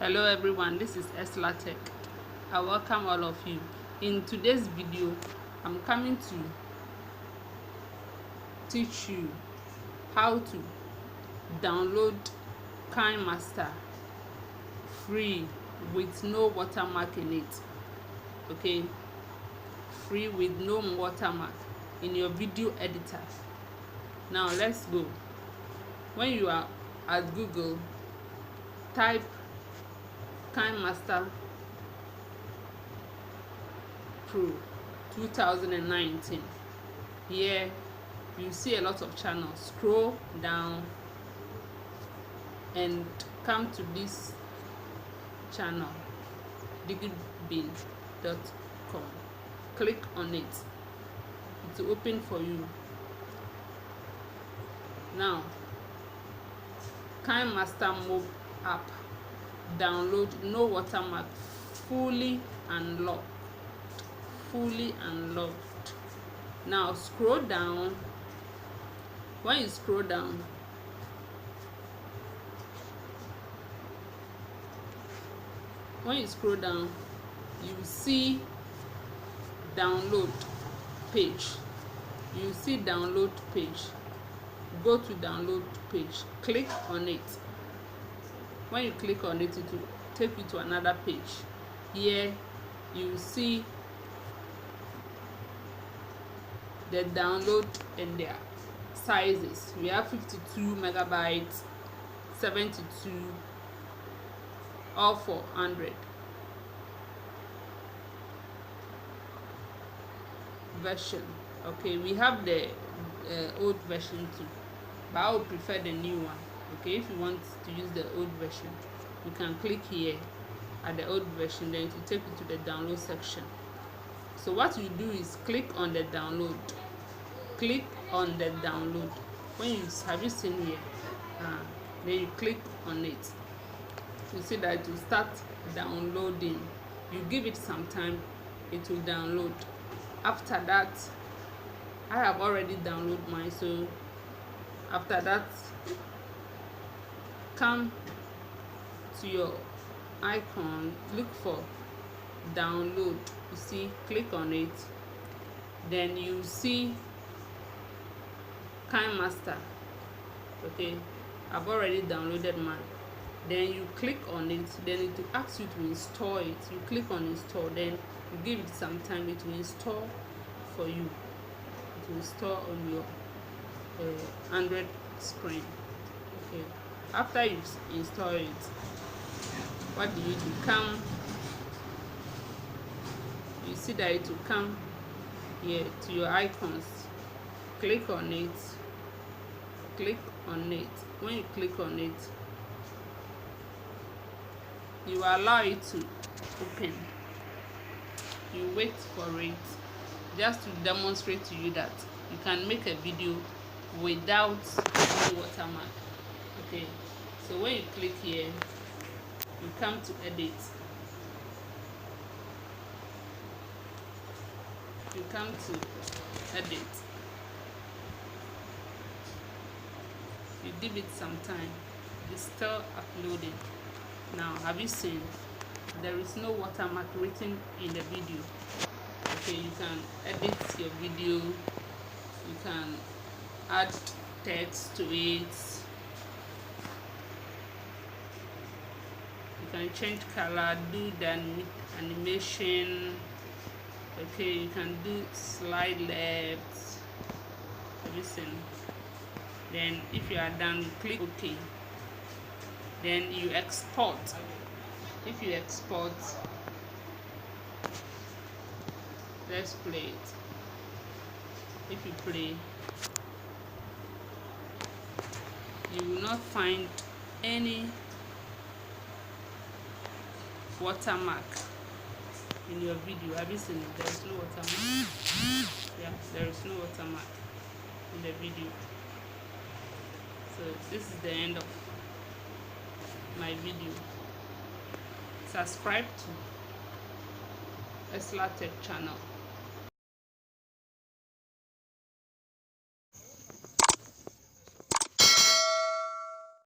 Hello everyone, this is Esla Tech. I welcome all of you. In today's video, I'm coming to teach you how to download Kinemaster free with no watermark in it. Okay, free with no watermark in your video editor. Now let's go. When you are at Google, type Kinemaster Pro 2019. Here you see a lot of channels. Scroll down and come to this channel, digibin.com. Click on it. It will open for you. Now, Kinemaster mobile app, download, no watermark, fully unlocked. Now scroll down. When you scroll down, you see download page. Go to download page, click on it. When you click on it, it will take you to another page. Here you see the download and their sizes. We have 52 megabytes, 72, all for 100 version. Okay, we have the old version too, but I would prefer the new one. Okay, if you want to use the old version, you can click here at the old version, then it will take you to the download section. So what you do is click on the download. When you have you seen here, then you click on it. You see that it will start downloading. You give it some time, it will download. After that, I have already downloaded mine, so after that, come to your icon, look for download. You see, click on it, then you see Kinemaster. Okay, I've already downloaded mine. Then you click on it, then it will ask you to install it. You click on install, then you give it some time, it will install for you. It will install on your Android screen. Okay, after you install it, what do? You see that it will come here to your icons. Click on it. When you click on it, you allow it to open. You wait for it, just to demonstrate to you that you can make a video without any watermark. Okay, so when you click here, you come to edit. You give it some time. It's still uploading. Now, have you seen there is no watermark written in the video? Okay, you can edit your video, you can add text to it, you can change color, do the animation. Okay, you can do slide left. Have you seen? Then if you are done, you click OK. Then you export. If you export, let's play it. If you play, you will not find any watermark in your video. Have you seen it? There is no watermark. Yeah, there is no watermark in the video. So this is the end of my video. Subscribe to Esla Tech channel.